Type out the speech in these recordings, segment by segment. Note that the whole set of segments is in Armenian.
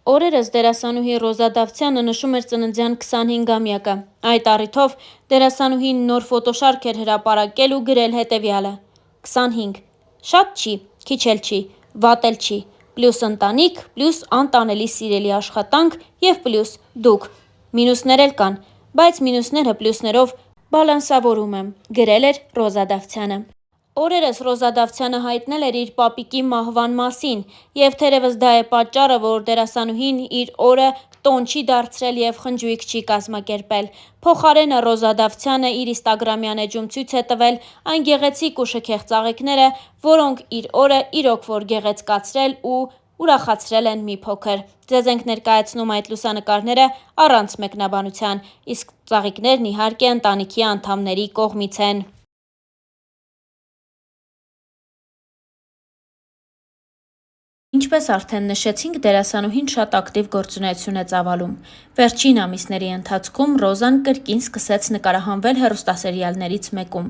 Օրերս դերասանուհի Ռոզա Դավթյանը նշում էր ծննդյան 25-ամյակը։ Այդ առիթով դերասանուհին նոր ֆոտոշարք էր հրապարակել ու գրել հետևյալը. 25. Շատ չի, քիչ էլ չի, վատ էլ չի, պլյուս ընտանիք, պլյուս անտանելի սիրելի աշխատանք և պլյուս դուք։ Մինուսներ էլ կան, բայց մինուսները պլյուսներով բալանսավորում եմ, գրել էր Ռոզա Դավթյանը։ Օրերս Ռոզա Դավթյանը հայտնել էր իր պապիկի մահվան մասին, և թերևս դա է պատճառը, որ դերասանուհին իր օրը տոն չի դարձրել և խնջույք չի կազմակերպել։ Փոխարենը Ռոզա Դավթյանը իր ինստագրամյան էջում ցույց է տվել այն գեղեցիկ ու շքեղ ծաղիկները, որոնք իր օրը իրոք որ գեղեցկացրել ու ուրախացրել են մի փոքր։ Ձեզ ենք ներկայացնում այդ լուսանկարները առանց մեկնաբանության, իսկ ծաղիկներն իհարկե ընտանիքի անդամների կողմից են։ Ինչպես արդեն նշեցինք, դերասանուհին շատ ակտիվ գործունեություն է ծավալում։ Վերջին ամիսների ընթացքում Ռոզան կրկին սկսեց նկարահանվել հեռուստասերիալներից մեկում։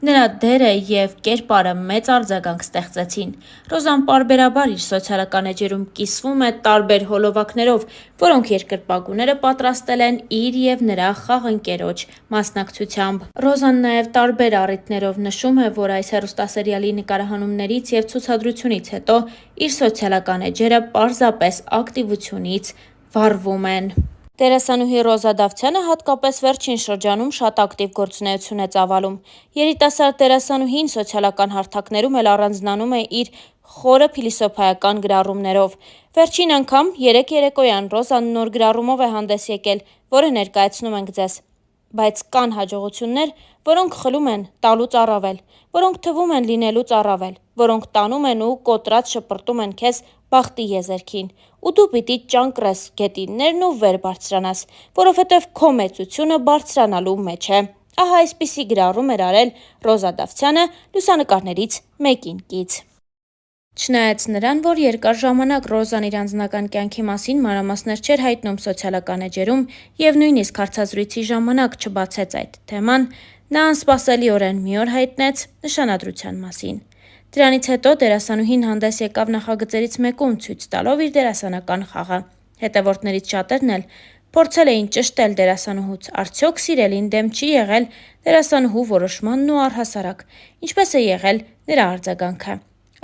Նրա դերը և կերպարը մեծ արձագանք ստեղծեցին։ Ռոզան պարբերաբար իր սոցիալական էջերում կիսվում է տարբեր հոլովակներով, որոնք երկրպագուները պատրաստել են իր և նրա խաղընկերոջ մասնակցությամբ։ Ռոզան նաև տարբեր առիթներով նշում է, որ այս հեռուստասերիալի նկարահանումներից և ցուցադրությունից հետո իր սոցիալական էջերը պարզապես ակտիվությունից վառվում են։ Դերասանուհի Ռոզա Դավթյանը հատկապես վերջին շրջանում շատ ակտիվ գործունեություն է ծավալում։ Երիտասարդ դերասանուհին սոցիալական հարթակներում էլ առանձնանում է իր խորը փիլիսոփայական գրառումներով։ Վերջին անգամ երեկ երեկոյան Ռոզան նոր գրառումով է հանդես եկել, որը ներկայացնում ենք ձեզ։ Բայց կան հաջողություններ, որոնք խլում են տալուց առավել, որոնք թվում են լինելուց առավել, որոնք տանում են ու կոտրած շպրտում են քեզ բախտի եզերքին, ու դու պիտի ճանկռես գետիններն ու վեր բարձրանաս, որովհետև քո մեծությունը բարձրանալու մեջ է։ Ահա այսպիսի գրառում էր արել Ռոզա Դավթյանը լուսանկարներից մեկին կից։ Չնայած նրան, որ երկար ժամանակ Ռոզան իր անձնական կյանքի մասին մանրամասներ չէր հայտնում սոցիալական էջերում և նույնիսկ հարցազրույցի ժամանակ չբացեց այդ թեման, նա անսպասելիորեն մի օր հայտնեց նշանադրության մասին։ Դրանից հետո դերասանուհին հանդես եկավ նախագծերից մեկում ցույց տալով իր դերասանական խաղը։ Հետևորդներից շատերն էլ փորձել էին ճշտել դերասանուհուց, արդյոք սիրելին դեմ չի եղել դերասանուհու որոշմանն ու առհասարակ ինչպես է եղել նրա արձագանքը։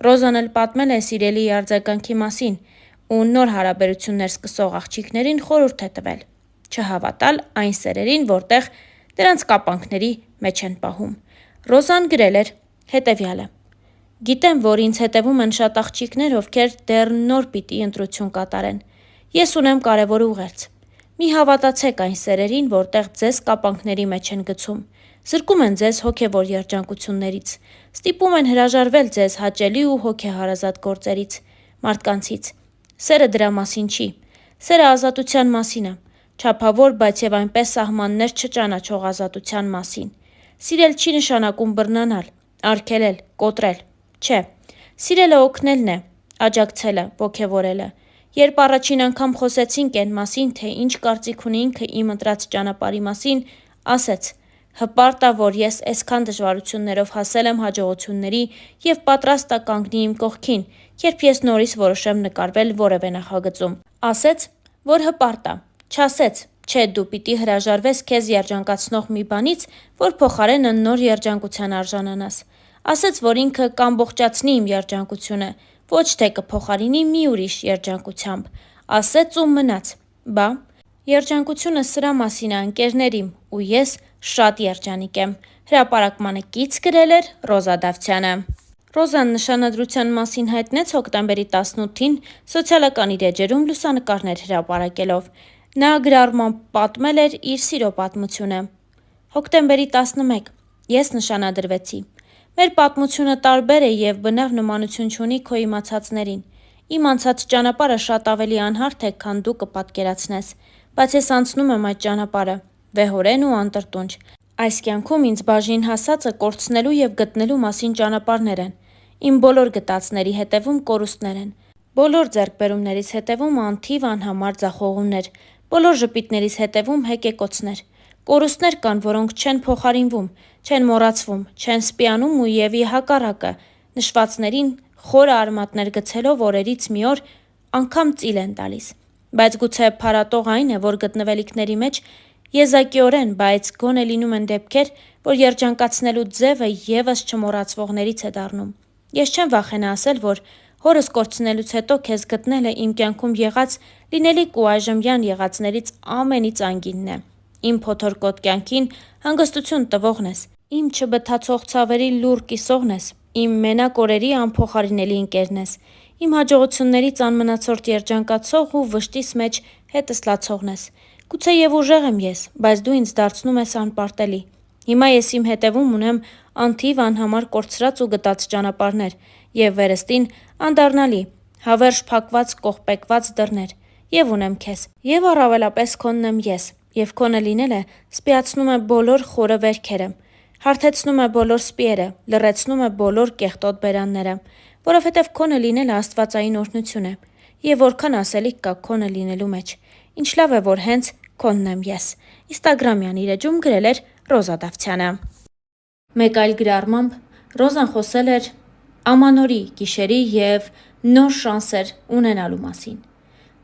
Ռոզան էլ պատմել է սիրելիի արձագանքի մասին ու նոր հարաբերություններ սկսող աղջիկներին խորհուրդ է տվել չհավատալ այն սերերին, որտեղ դրանց կապանքների մեջ են պահում։ Ռոզան գրել էր հետևյալը. Գիտեմ, որ ինձ հետևում են շատ աղջիկներ, ովքեր դեռ նոր պիտի ընտրություն կատարեն։ Ես ունեմ կարևոր ուղերձ։ Մի հավատացեք այն սերերին, որտեղ ձեզ կապանքների մեջ են գցում, զրկում են ձեզ հոգևոր երջանկություններից, ստիպում են հրաժարվել ձեզ հաճելի ու հոգեհարազատ գործերից, մարդկանցից։ Սերը դրա մասին չի։ Սերը ազատության մասին է, չափավոր, բայց և այնպես սահմաններ չճանաչող ազատության մասին։ Սիրել չի նշանակում բռնանալ, արգելել, կոտրել։ Չէ։ Սիրելը օգնելն է, աջակցելը, ոգևորելը։ Երբ առաջին անգամ խոսեցինք այն մասին, թե ինչ կարծիք ունի ինքը իմ ընտրած ճանապարհի մասին, ասեց. հպարտ ա, որ ես էսքան դժվարություններով հասել եմ հաջողությունների և պատրաստ ա կանգնի իմ կողքին, երբ ես նորից որոշեմ նկարվել որևէ նախագծում։ Ասեց, որ հպարտ ա, չասեց, չէ դու պիտի հրաժարվես քեզ երջանկացնող մի բանից, որ փոխարենը նոր երջանկության արժանանաս։ Ասեց, որ ինքը կամբողջացնի իմ երջանկությունը, ոչ թե կփոխարինի մի ուրիշ երջանկությամբ։ Ասեց ու մնաց։ Բա, երջանկությունը սրա մասին է, ընկերներ իմ, ու ես շատ երջանիկ եմ։ Հրապարակմանը կից գրել էր Ռոզա Դավթյանը։ Ռոզան նշանադրության մասին հայտնեց հոկտեմբերի 18-ին սոցիալական իր էջերում լուսանկարներ հրապարակելով։ Նա գրառմամբ պատմել էր իր սիրո պատմությունը։ Հոկտեմբերի 11. Ես նշանադրվեցի։ Մեր պատմությունը տարբեր է և բնավ նմանություն չունի քո իմացածներին։ Իմ անցած ճանապարհը շատ ավելի անհարթ է, քան դու կպատկերացնես, բայց ես անցնում եմ այդ ճանապարհը, վեհորեն ու անտրտունջ։ Այս կյանքում ինձ բաժին հասածը կորցնելու և գտնելու մասին ճանապարհներ են։ Իմ բոլոր գտածների հետևում կորուստներ են։ Բոլոր ձեռքբերումներիս հետևում անթիվ անհամար ձախողումներ։ Բոլոր ժպիտներիս հետևում հեկեկոցներ։ Կորուստներ կան, որոնք չեն փոխարինվում, չեն մոռացվում, չեն սպիանում ու և ի հակառակը, նշվածներին խորը արմատներ գցելով օրերից մի օր անգամ ծիլ են տալիս։ Բայց գուցե փառատող այն է, որ գտնվելիքների մեջ եզակիորեն, բայց գոնե լինում են դեպքեր, որ երջանկացնելու ձևը ևս չմոռացվողներից է դառնում։ Ես չեմ վախենա ասել, որ հորս կորցնելուց հետո քեզ գտնելը իմ կյանքում եղած լինելիք ու այժմյան եղածներից ամենից անգինն է։ Իմ փոթորկոտ կյանքին հանգստություն տվողն ես, իմ չբթացող ցավերի լուռ կիսողն ես, իմ մենակ օրերի անփոխարինելի ընկերն ես, իմ հաջողություններից անմնացորդ երջանկացող ու վշտիս մեջ հետս լացողն ես։ Գուցեև ուժեղ եմ ես, բայց դու ինձ դարձնում ես անպարտելի։ Հիմա ես իմ հետևում ունեմ անթիվ անհամար կորցրած ու գտած ճանապարհներ եւ վերստին անդառնալի, հավերժ փակված կողպեկված դռներ, եւ ունեմ քեզ, եւ առավելապես քոնն եմ ես, եւ քոնը լինելը սպիացնում է բոլոր խորը վերքերը, հարթեցնում է բոլոր սպիերը, լռեցնում է բոլոր կեղտոտ բերանները, որովհետեւ քոնը լինելը աստվածային օրհնություն է, եւ որքան ասելիք կա քոնը լինելու մեջ։ Ինչ լավ է, որ հենց քոնն եմ ես։ Instagram-յան իր էջում գրել էր Ռոզա Դավթյանը։ Մեկ այլ գրառմամբ Ռոզան խոսել էր ամանորի, գիշերի եւ նոր շանսեր ունենալու մասին։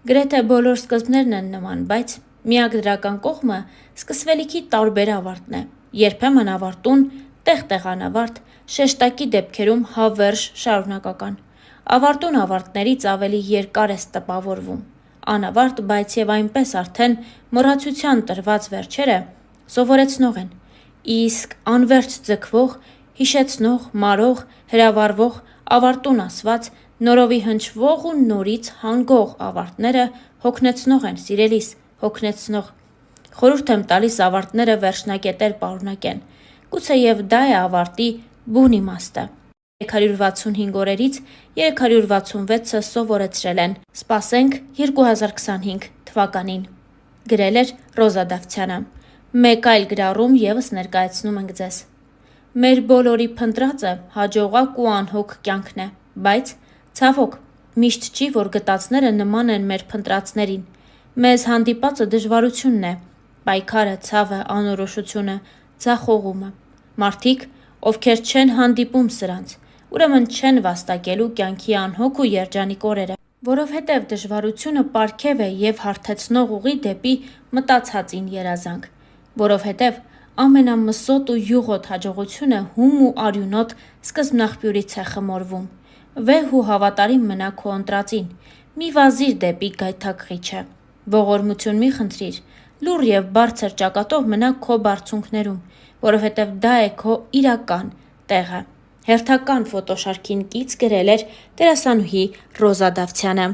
Գրեթե բոլոր սկզբներն են նման, բայց միակ դրական կողմը սկսվելիքի տարբեր ավարտն է։ Երբեմն ավարտուն, տեղ-տեղ անավարտ, շեշտակի դեպքերում հավերժ շարունակական։ Ավարտուն ավարտներից ավելի երկար է տպավորվում։ Անավարտ, բայց եւ այնպես արդեն մոռացության տրված վերջերը սովորեցնող են, իսկ անverջ ձգվող, հիշեցնող, մարող, հրավառվող, ավարտուն ասված, նորովի հնչվող ու նորից հանգող ավարտները հոգնեցնող են, սիրելիս, հոգնեցնող։ Խորհուրդ եմ տալիս ավարտները վերջնակետեր պարունակեն։ Գուցեև դա է ավարտի բուն իմաստը։ 365 օրերից 366-ը սովորեցրել են։ Սպասենք 2025 թվականին։ Գրել էր Ռոզա Դավթյանը։ Մեկ այլ գրառում եւս ներկայացնում ենք ձեզ։ Մեր բոլորի փնտրածը հաջողակ ու անհոգ կյանքն է, բայց ցավոք, միշտ չի, որ գտածները նման են մեր փնտրածներին։ Մեզ հանդիպածը դժվարությունն է, պայքարը, ցավը, անորոշությունը, ձախողումը։ Մարդիկ, ովքեր չեն հանդիպում սրանց, ուրեմն չեն վաստակելու կյանքի անհոգ ու երջանիկ օրերը, որովհետև դժվարությունը պարգև է եւ հարթեցնող ուղի դեպի մտածածին երազանք, որովհետև ամենամսոտ ու յուղոտ հաջողությունը հում ու արյունոտ սկզբնաղբյուրից է խմորվում։ Վեհ ու հավատարիմ մնա քո ընտրածին, մի վազիր դեպի գայթակղիչը, ողորմություն մի խնդրիր, լուռ եւ բարձր ճակատով մնա քո բարձունքներում, որովհետև դա է քո իրական տեղը։ Հերթական ֆոտոշարքին կից գրել էր դերասանուհի Ռոզա Դավթյանը։